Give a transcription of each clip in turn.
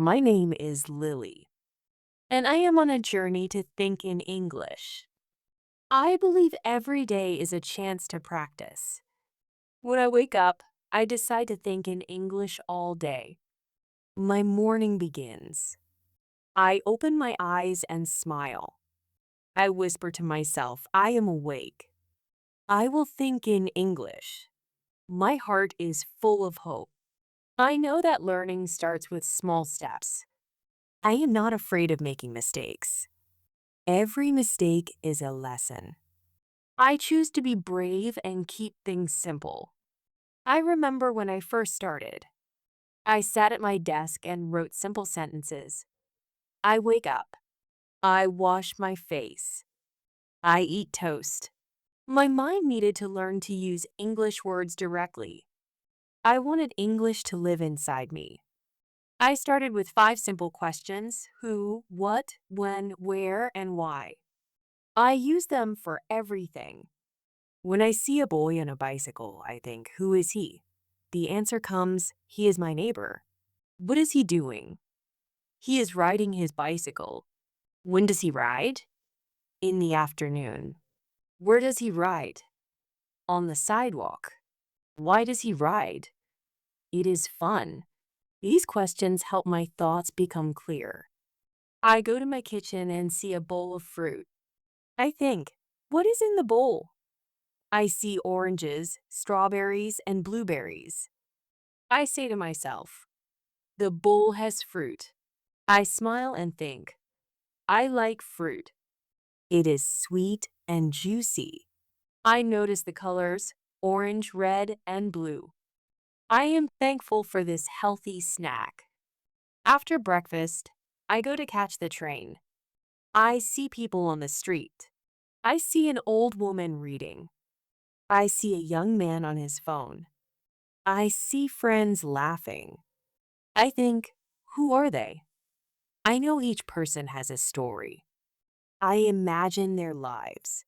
My name is Lily, and I am on a journey to think in English. I believe every day is a chance to practice. When I wake up, I decide to think in English all day. My morning begins. I open my eyes and smile. I whisper to myself, I am awake. I will think in English. My heart is full of hope. I know that learning starts with small steps. I am not afraid of making mistakes. Every mistake is a lesson. I choose to be brave and keep things simple. I remember when I first started. I sat at my desk and wrote simple sentences. I wake up. I wash my face. I eat toast. My mind needed to learn to use English words directly. I wanted English to live inside me. I started with 5 simple questions: who, what, when, where, and why. I use them for everything. When I see a boy on a bicycle, I think, who is he? The answer comes, he is my neighbor. What is he doing? He is riding his bicycle. When does he ride? In the afternoon. Where does he ride? On the sidewalk. Why does he ride? It is fun. These questions help my thoughts become clear. I go to my kitchen and see a bowl of fruit. I think, what is in the bowl? I see oranges, strawberries, and blueberries. I say to myself, the bowl has fruit. I smile and think, I like fruit. It is sweet and juicy. I notice the colors, orange, red, and blue. I am thankful for this healthy snack. After breakfast, I go to catch the train. I see people on the street. I see an old woman reading. I see a young man on his phone. I see friends laughing. I think, who are they? I know each person has a story. I imagine their lives.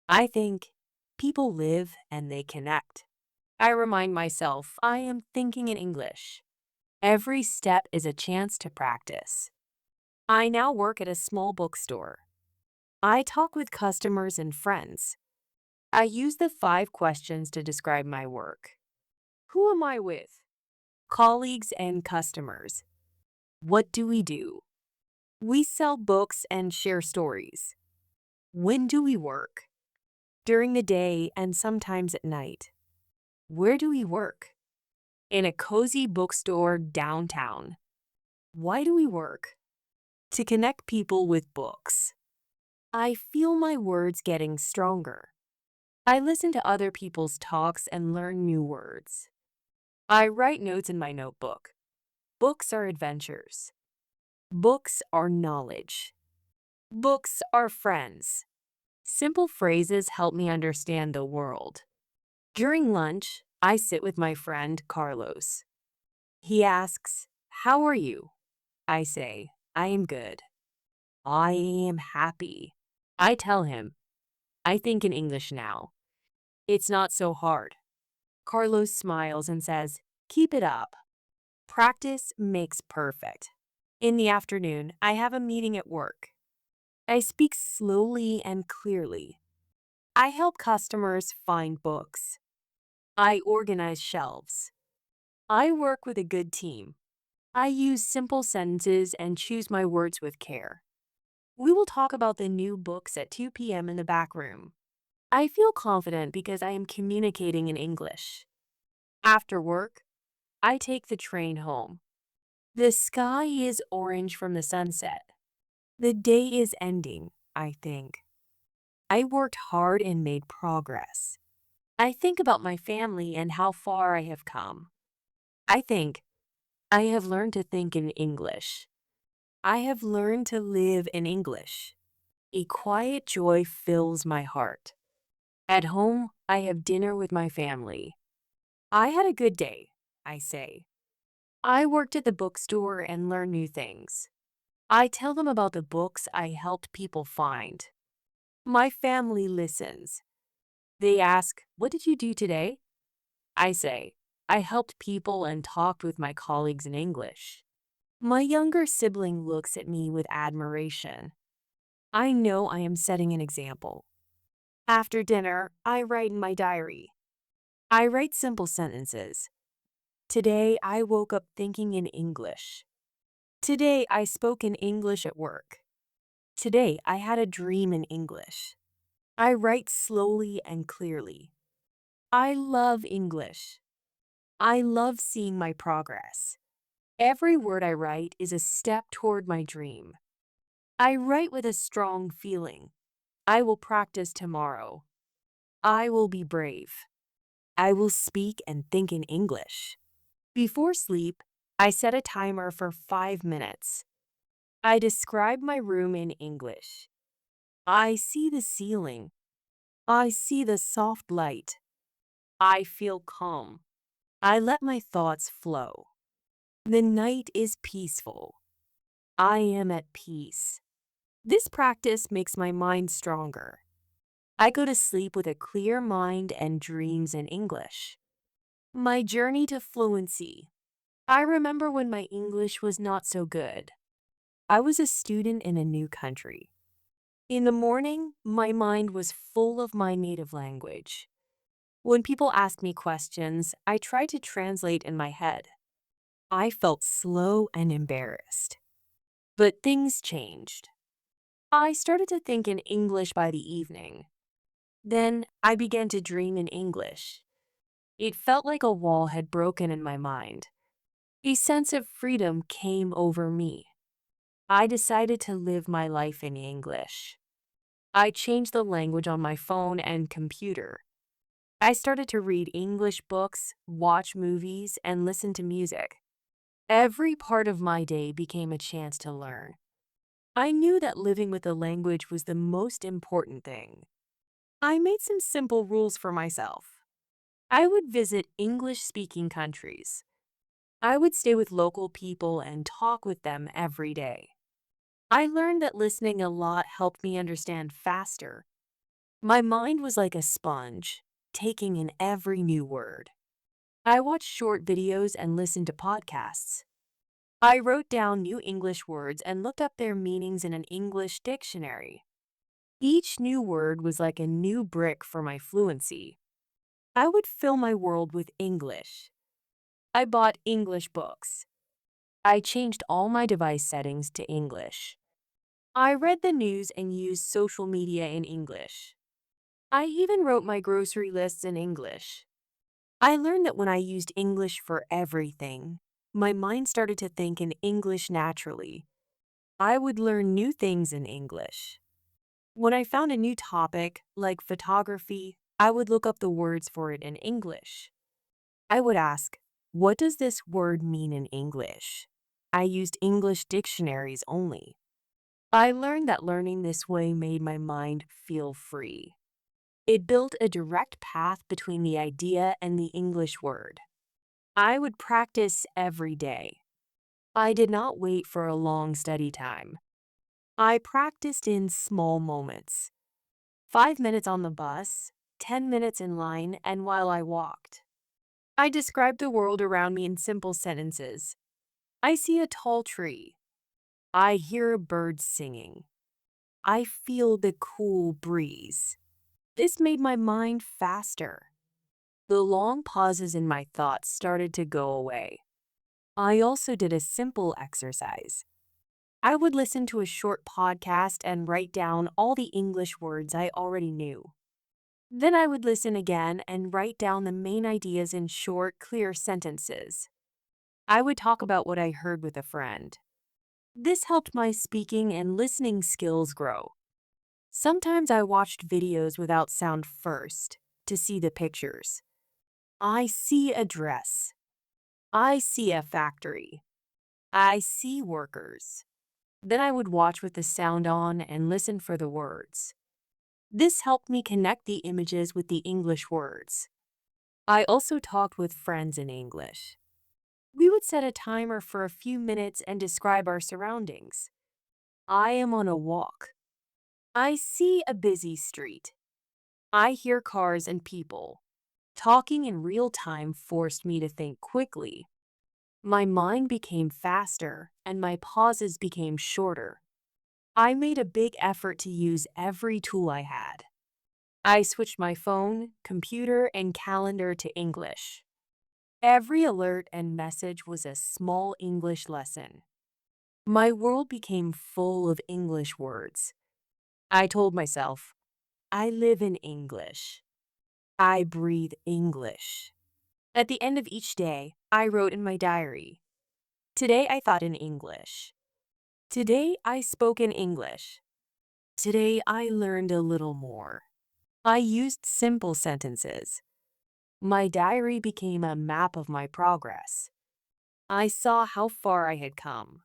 I think, people live and they connect. I remind myself I am thinking in English. Every step is a chance to practice. I now work at a small bookstore. I talk with customers and friends. I use the 5 questions to describe my work. Who am I with? Colleagues and customers. What do we do? We sell books and share stories. When do we work? During the day and sometimes at night. Where do we work? In a cozy bookstore downtown. Why do we work? To connect people with books. I feel my words getting stronger. I listen to other people's talks and learn new words. I write notes in my notebook. Books are adventures. Books are knowledge. Books are friends. Simple phrases help me understand the world. During lunch, I sit with my friend Carlos. He asks, how are you? I say, I am good. I am happy. I tell him, I think in English now. It's not so hard. Carlos smiles and says, keep it up. Practice makes perfect. In the afternoon, I have a meeting at work. I speak slowly and clearly. I help customers find books. I organize shelves. I work with a good team. I use simple sentences and choose my words with care. We will talk about the new books at 2 p.m. in the back room. I feel confident because I am communicating in English. After work, I take the train home. The sky is orange from the sunset. The day is ending, I think. I worked hard and made progress. I think about my family and how far I have come. I think, I have learned to think in English. I have learned to live in English. A quiet joy fills my heart. At home, I have dinner with my family. I had a good day, I say. I worked at the bookstore and learned new things. I tell them about the books I helped people find. My family listens. They ask, what did you do today? I say, I helped people and talked with my colleagues in English. My younger sibling looks at me with admiration. I know I am setting an example. After dinner, I write in my diary. I write simple sentences. Today, I woke up thinking in English. Today, I spoke in English at work. Today, I had a dream in English. I write slowly and clearly. I love English. I love seeing my progress. Every word I write is a step toward my dream. I write with a strong feeling. I will practice tomorrow. I will be brave. I will speak and think in English. Before sleep, I set a timer for 5 minutes. I describe my room in English. I see the ceiling. I see the soft light. I feel calm. I let my thoughts flow. The night is peaceful. I am at peace. This practice makes my mind stronger. I go to sleep with a clear mind and dreams in English. My journey to fluency. I remember when my English was not so good. I was a student in a new country. In the morning, my mind was full of my native language. When people asked me questions, I tried to translate in my head. I felt slow and embarrassed. But things changed. I started to think in English by the evening. Then I began to dream in English. It felt like a wall had broken in my mind. A sense of freedom came over me. I decided to live my life in English. I changed the language on my phone and computer. I started to read English books, watch movies, and listen to music. Every part of my day became a chance to learn. I knew that living with the language was the most important thing. I made some simple rules for myself. I would visit English-speaking countries. I would stay with local people and talk with them every day. I learned that listening a lot helped me understand faster. My mind was like a sponge, taking in every new word. I watched short videos and listened to podcasts. I wrote down new English words and looked up their meanings in an English dictionary. Each new word was like a new brick for my fluency. I would fill my world with English. I bought English books. I changed all my device settings to English. I read the news and used social media in English. I even wrote my grocery lists in English. I learned that when I used English for everything, my mind started to think in English naturally. I would learn new things in English. When I found a new topic, like photography, I would look up the words for it in English. I would ask, what does this word mean in English? I used English dictionaries only. I learned that learning this way made my mind feel free. It built a direct path between the idea and the English word. I would practice every day. I did not wait for a long study time. I practiced in small moments. 5 minutes on the bus, 10 minutes in line, and while I walked. I described the world around me in simple sentences. I see a tall tree. I hear a bird singing. I feel the cool breeze. This made my mind faster. The long pauses in my thoughts started to go away. I also did a simple exercise. I would listen to a short podcast and write down all the English words I already knew. Then I would listen again and write down the main ideas in short, clear sentences. I would talk about what I heard with a friend. This helped my speaking and listening skills grow. Sometimes I watched videos without sound first to see the pictures. I see a dress. I see a factory. I see workers. Then I would watch with the sound on and listen for the words. This helped me connect the images with the English words. I also talked with friends in English. We would set a timer for a few minutes and describe our surroundings. I am on a walk. I see a busy street. I hear cars and people. Talking in real time forced me to think quickly. My mind became faster and my pauses became shorter. I made a big effort to use every tool I had. I switched my phone, computer, and calendar to English. Every alert and message was a small English lesson. My world became full of English words. I told myself, I live in English. I breathe English. At the end of each day, I wrote in my diary, today I thought in English. Today I spoke in English. Today I learned a little more. I used simple sentences. My diary became a map of my progress. I saw how far I had come.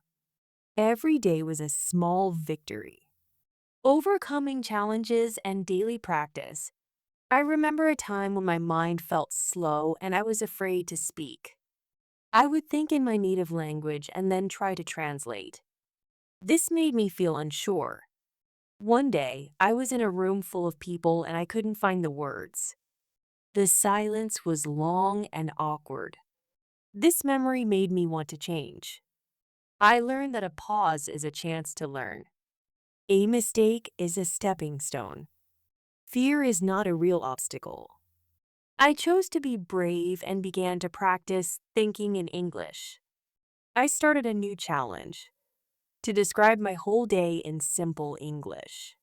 Every day was a small victory. Overcoming challenges and daily practice. I remember a time when my mind felt slow and I was afraid to speak. I would think in my native language and then try to translate. This made me feel unsure. One day, I was in a room full of people and I couldn't find the words. The silence was long and awkward. This memory made me want to change. I learned that a pause is a chance to learn. A mistake is a stepping stone. Fear is not a real obstacle. I chose to be brave and began to practice thinking in English. I started a new challenge to describe my whole day in simple English.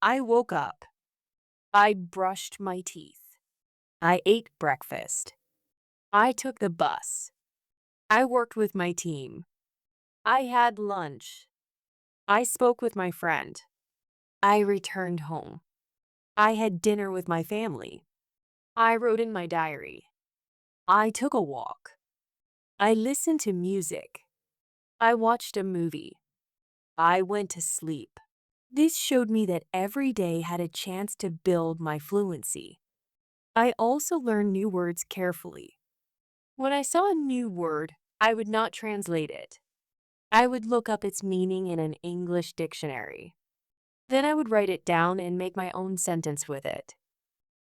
I woke up. I brushed my teeth. I ate breakfast. I took the bus. I worked with my team. I had lunch. I spoke with my friend. I returned home. I had dinner with my family. I wrote in my diary. I took a walk. I listened to music. I watched a movie. I went to sleep. This showed me that every day had a chance to build my fluency. I also learned new words carefully. When I saw a new word, I would not translate it. I would look up its meaning in an English dictionary. Then I would write it down and make my own sentence with it.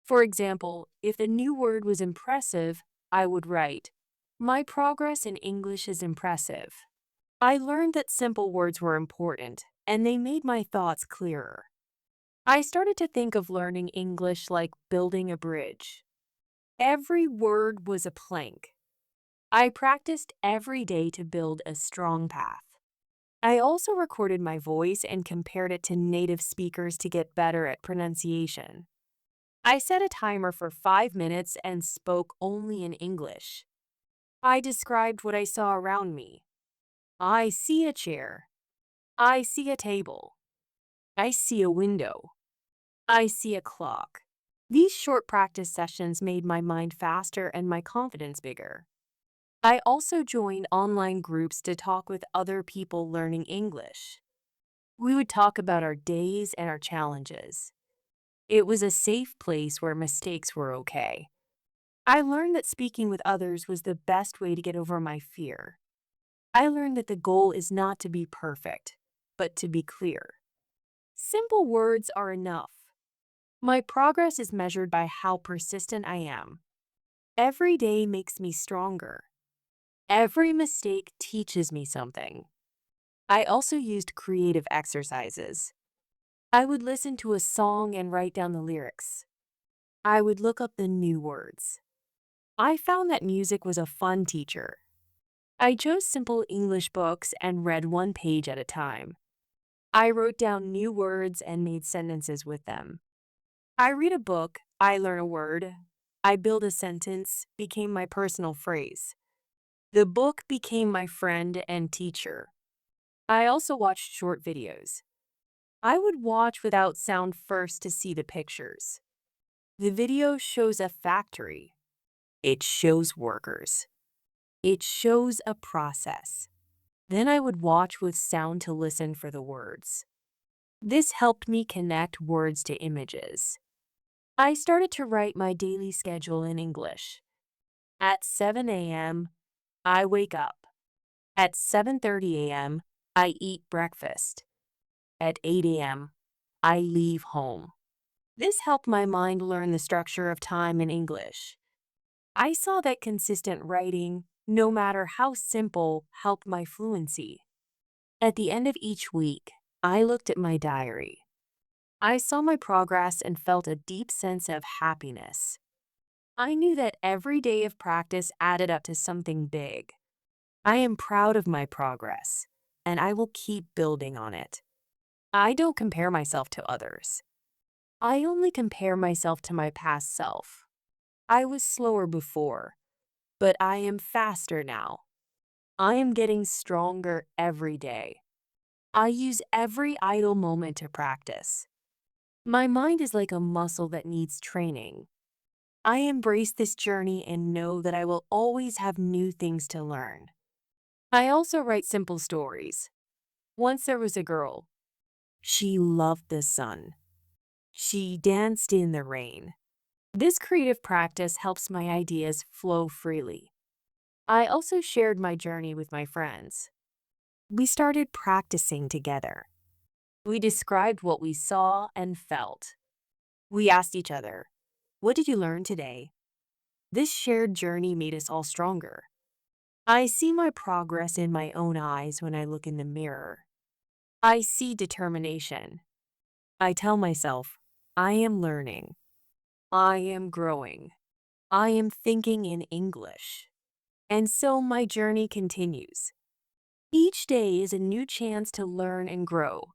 For example, if the new word was impressive, I would write, my progress in English is impressive. I learned that simple words were important, and they made my thoughts clearer. I started to think of learning English like building a bridge. Every word was a plank. I practiced every day to build a strong path. I also recorded my voice and compared it to native speakers to get better at pronunciation. I set a timer for 5 minutes and spoke only in English. I described what I saw around me. I see a chair. I see a table. I see a window. I see a clock. These short practice sessions made my mind faster and my confidence bigger. I also joined online groups to talk with other people learning English. We would talk about our days and our challenges. It was a safe place where mistakes were okay. I learned that speaking with others was the best way to get over my fear. I learned that the goal is not to be perfect, but to be clear. Simple words are enough. My progress is measured by how persistent I am. Every day makes me stronger. Every mistake teaches me something. I also used creative exercises. I would listen to a song and write down the lyrics. I would look up the new words. I found that music was a fun teacher. I chose simple English books and read one page at a time. I wrote down new words and made sentences with them. I read a book, I learn a word, I build a sentence, became my personal phrase. The book became my friend and teacher. I also watched short videos. I would watch without sound first to see the pictures. The video shows a factory. It shows workers. It shows a process. Then I would watch with sound to listen for the words. This helped me connect words to images. I started to write my daily schedule in English. At 7 a.m., I wake up. At 7:30 a.m., I eat breakfast. At 8 a.m., I leave home. This helped my mind learn the structure of time in English. I saw that consistent writing, no matter how simple, helped my fluency. At the end of each week, I looked at my diary. I saw my progress and felt a deep sense of happiness. I knew that every day of practice added up to something big. I am proud of my progress, and I will keep building on it. I don't compare myself to others. I only compare myself to my past self. I was slower before, but I am faster now. I am getting stronger every day. I use every idle moment to practice. My mind is like a muscle that needs training. I embrace this journey and know that I will always have new things to learn. I also write simple stories. Once there was a girl. She loved the sun. She danced in the rain. This creative practice helps my ideas flow freely. I also shared my journey with my friends. We started practicing together. We described what we saw and felt. We asked each other, "What did you learn today?" This shared journey made us all stronger. I see my progress in my own eyes when I look in the mirror. I see determination. I tell myself, I am learning. I am growing. I am thinking in English. And so my journey continues. Each day is a new chance to learn and grow.